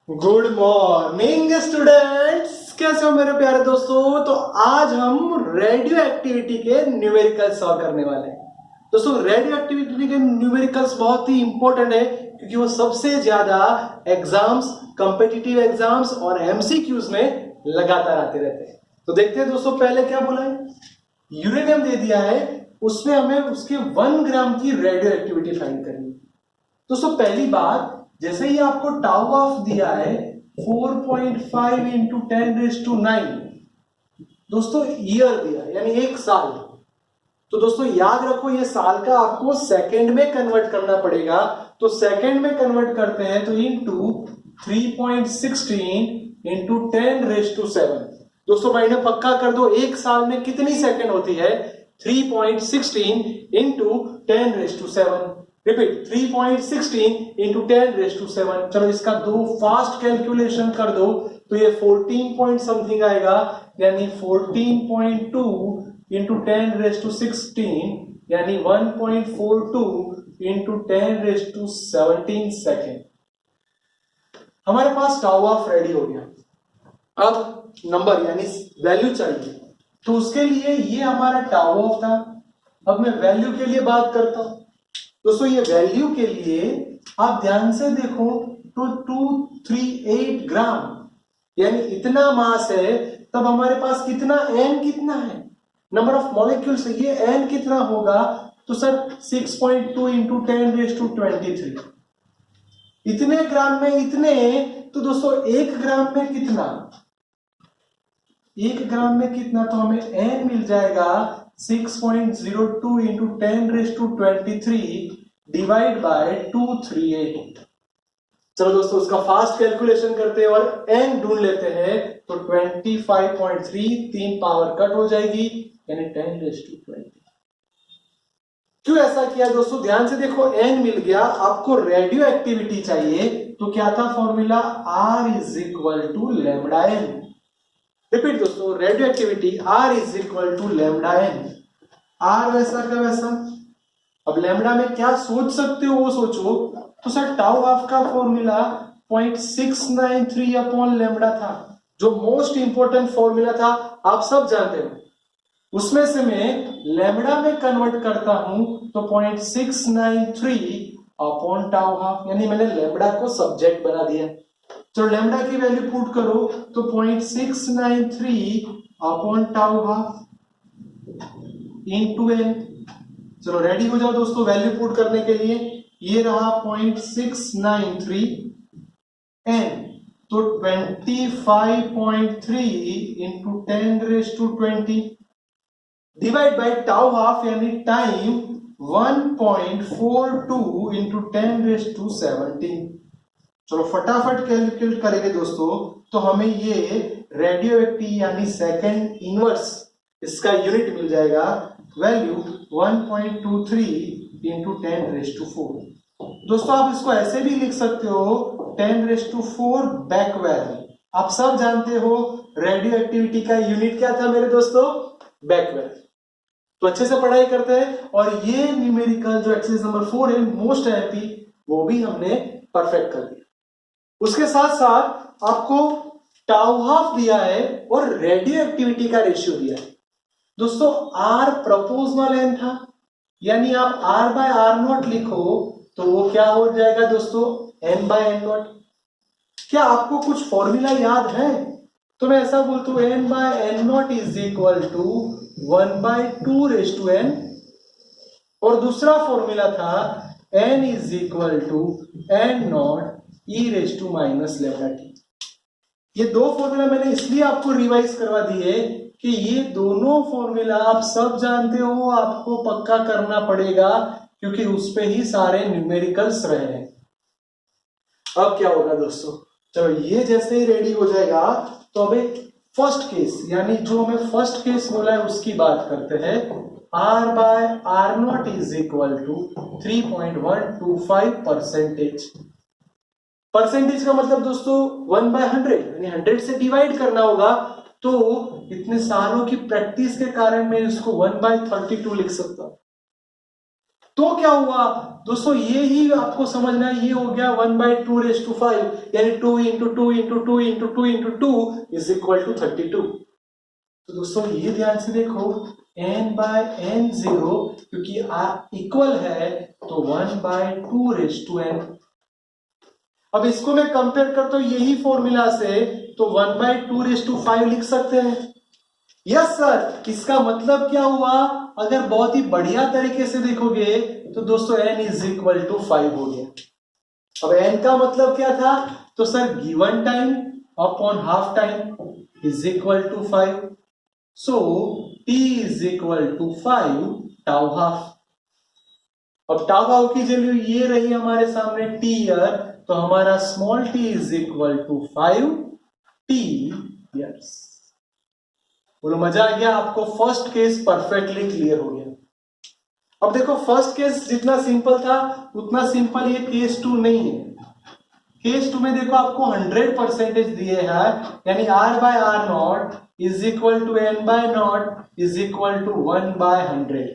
Good morning students, कैसे हो मेरे प्यारे दोस्तों। तो आज हम रेडियो एक्टिविटी के न्यूमेरिकल्स सॉल्व करने वाले हैं। दोस्तों रेडियो एक्टिविटी के न्यूमेरिकल्स बहुत ही इंपॉर्टेंट है क्योंकि वो सबसे ज्यादा एग्जाम्स, कॉम्पिटिटिव एग्जाम्स और एमसीक्यूज में लगातार आते रहते हैं। तो देखते हैं दोस्तों, पहले क्या बोला है, यूरेनियम दे दिया है, उसमें हमें उसके 1 ग्राम की रेडियो एक्टिविटी फाइंड करनी है। दोस्तों पहली बात, जैसे ही आपको टाउ ऑफ दिया है 4.5 इंटू 10⁹ दोस्तों ईयर दिया यानी 1 साल। तो दोस्तों याद रखो ये साल का आपको सेकंड में कन्वर्ट करना पड़ेगा। तो सेकंड में कन्वर्ट करते हैं तो इंटू 3.16 इंटू 10⁻7। दोस्तों मैंने पक्का कर दो, 1 साल में कितनी सेकंड होती है, 3.16 इंटू 10⁻7। Repeat, 3.16 into 10⁻7। चलो इसका दो फास्ट कैलकुलेशन कर दो तो ये 14 पॉइंट समथिंग आएगा, यानी 14.2 इंटू 10⁻16 यानी 1.42 इंटू 10⁻17 सेकेंड। हमारे पास टाउ ऑफ रेडी हो गया। अब नंबर यानी वैल्यू चाहिए, तो उसके लिए ये हमारा टाउ ऑफ था। अब मैं वैल्यू के लिए बात करता हूं। दोस्तों ये वैल्यू के लिए आप ध्यान से देखो तो 238 ग्राम यानी इतना मास है, तब हमारे पास कितना n कितना है, नंबर ऑफ मॉलिक्यूल्स, ये n कितना होगा, तो सर 6.2 इंटू 10⁻23। इतने ग्राम में इतने, तो दोस्तों 1 ग्राम में कितना, 1 ग्राम में कितना, तो हमें n मिल जाएगा 6.02 इंटू 10⁻23 डिवाइड बाय 238। चलो दोस्तों उसका फास्ट कैलकुलेशन करते हैं और n ढूंढ लेते हैं। तो 25.3 3 पावर कट हो जाएगी यानी 10⁻20। क्यों ऐसा किया दोस्तों, ध्यान से देखो, n मिल गया, आपको रेडियो एक्टिविटी चाहिए, तो क्या था formula, R is equal to lambda n। Repeat दोस्तों, radioactivity R is equal to lambda n। R वैसा का वैसा। अब लैम्डा में क्या सोच सकते हो वो सोचो। तो सर टाउ ऑफ का फॉर्मूला 0.693 अपॉन लैम्डा था, जो मोस्ट इंपोर्टेंट फॉर्मूला था, आप सब जानते हो। उसमें से मैं लैम्डा में कन्वर्ट करता हूं तो 0.693 अपॉन टाउ हाफ, यानी मैंने लैम्डा को सब्जेक्ट बना दिया। तो लैम्डा की वैल्यू पुट करो तो 0.693 upon tau half into n। चलो रेडी हो जाओ दोस्तों वैल्यू पुट करने के लिए। ये रहा 0.693 n, तो 25.3 into 10⁻20 divide by tau half यानी टाइम 1.42 इंटू 10⁻17। चलो फटाफट कैलकुलेट करेंगे दोस्तों, तो हमें ये रेडियो एक्टिव यानी सेकेंड इनवर्स इसका यूनिट मिल जाएगा, वैल्यू 1.23 इंटू 10⁻4। दोस्तों आप इसको ऐसे भी लिख सकते हो 10⁻4 बैक वैल्यू। आप सब जानते हो रेडियो एक्टिविटी का यूनिट क्या था मेरे दोस्तों, बैक वैल्यू। तो अच्छे से पढ़ाई करते हैं और ये न्यूमेरिकल जो एक्सरसाइज नंबर 4 है, मोस्ट एमपी, वो भी हमने परफेक्ट कर दिया। उसके साथ साथ आपको टाउ हाफ दिया है और रेडियो एक्टिविटी का रेशियो दिया है। दोस्तों R प्रोपोर्शनल n था, यानी आप R/R0 लिखो तो वो क्या हो जाएगा दोस्तों, n/n0। क्या आपको कुछ फॉर्मूला याद है, तो मैं ऐसा बोलता हूं n/n0 is equal to 1/2n, और दूसरा फॉर्मूला था n is equal to n0 e⁻⁻ ये दो फॉर्मूला मैंने इसलिए आपको रिवाइज करवा दिए कि ये दोनों फॉर्मूला आप सब जानते हो, आपको पक्का करना पड़ेगा क्योंकि उस पे ही सारे न्यूमेरिकल्स रहे हैं। अब क्या होगा दोस्तों, चलो ये जैसे ही रेडी हो जाएगा तो अब एक फर्स्ट केस यानी जो हमें फर्स्ट केस बोला है उसकी बात करते हैं। R/R0 is equal to 3.125%। Percentage का मतलब दोस्तों 1/100 यानी 100 से डिवाइड करना होगा। तो इतने सालों की प्रैक्टिस के कारण मैं इसको 1/32 लिख सकता हूं। तो क्या हुआ दोस्तों, ये ही आपको समझना है, ये हो गया 1/2⁵, यानी 2 into 2 into 2 into 2 into 2 is equal to 32। तो दोस्तों ये ध्यान से देखो, n/n0 क्योंकि इक्वल है तो 1/2n। अब इसको मैं कंपेयर करता हूं यही फॉर्मूला से, तो 1/2⁵ लिख सकते हैं। यस सर, इसका मतलब क्या हुआ, अगर बहुत ही बढ़िया तरीके से देखोगे तो दोस्तों n इज इक्वल टू 5 हो गया। अब n का मतलब क्या था, तो sir given time upon half time is equal to 5, so t is equal to 5 tau half. अब टाउ हाफ की वैल्यू ये रही हमारे सामने t ईयर, तो हमारा small t is equal to 5 t years. बोलो मजा आ गया, आपको फर्स्ट केस परफेक्टली क्लियर हो गया। अब देखो फर्स्ट केस जितना सिंपल था उतना सिंपल ये केस 2 नहीं है। केस 2 में देखो आपको 100% दिए हैं, यानी r/r0 is equal to n/0 is equal to 1/100।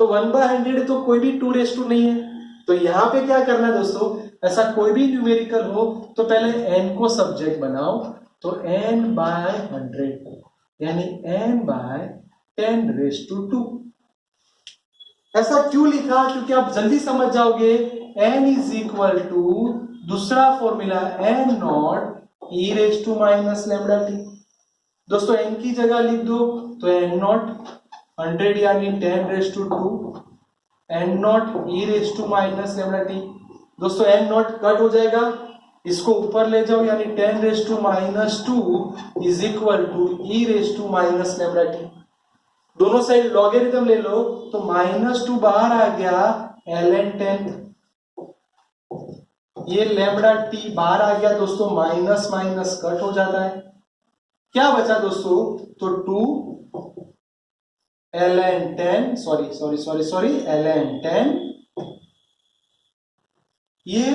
तो 1/100 तो कोई भी 2⁵ नहीं है। तो यहां पे क्या करना है दोस्तों, ऐसा कोई भी न्यूमेरिकल हो तो पहले n को सब्जेक्ट बनाओ, तो n/100 यानी n/10⁻²। ऐसा क्यों लिखा, क्योंकि आप जल्दी समझ जाओगे। n इज इक्वल टू दूसरा फॉर्मूला n0 e⁻⁻t। दोस्तों n की जगह लिख दो तो n0 100 यानी 10⁻², n0 e⁻⁻t। दोस्तों n0 कट हो जाएगा, इसको ऊपर ले जाओ, यानी 10⁻² इज इक्वल टू e⁻⁻t। दोनों साइड लॉगरिथम ले लो तो -2 बाहर आ गया ln10, ये लैम्बडा टी बाहर आ गया दोस्तों, माइनस माइनस कट हो जाता है, क्या बचा दोस्तों, तो 2 ln10 ln10, ये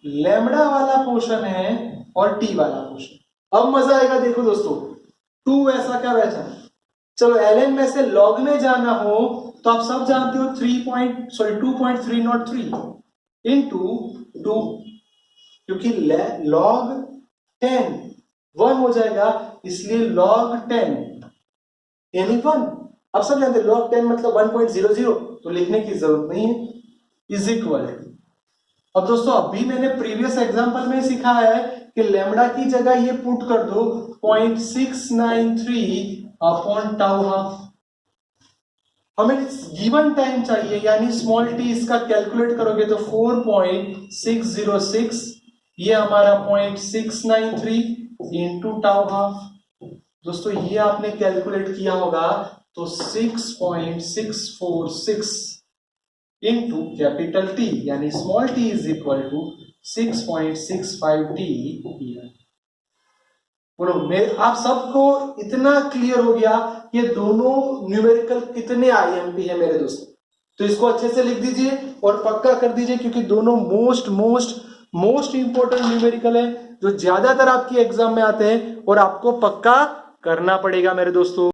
लैम्बडा वाला पोर्शन है और टी वाला पोर्शन। अब मजा आएगा, देखो दोस्तों 2 ऐसा क्या बचा, चलो ln में से log में जाना हो तो आप सब जानते हो 2.303 इंटू 2, क्योंकि log 10 1 हो जाएगा, इसलिए log 10 यानी 1। अब सब जानते हैं log 10 मतलब 1.00, तो लिखने की जरूरत नहीं है, इज इक्वल। अब दोस्तों अभी मैंने प्रीवियस एग्जांपल में सिखाया है कि लैम्बडा की जगह ये पुट कर दो 0.693 अपॉन टाउ हाफ। हमें गिवन टाइम चाहिए, यानी स्मॉल टी, इसका कैलकुलेट करोगे तो 4.606, ये हमारा 0.693 इंटू टाउ हाफ। दोस्तों ये आपने कैलकुलेट किया होगा तो 6.646 इंटू कैपिटल टी, यानी small T is equal to 6.65 T. बोलो आप सबको इतना क्लियर हो गया ये दोनों न्यूमेरिकल कितने आईएमपी है मेरे दोस्तों। तो इसको अच्छे से लिख दीजिए और पक्का कर दीजिए, क्योंकि दोनों मोस्ट इंपॉर्टेंट न्यूमेरिकल है जो ज्यादातर आपकी एग्जाम में आते हैं और आपको पक्का करना पड़ेगा मेरे दोस्तों।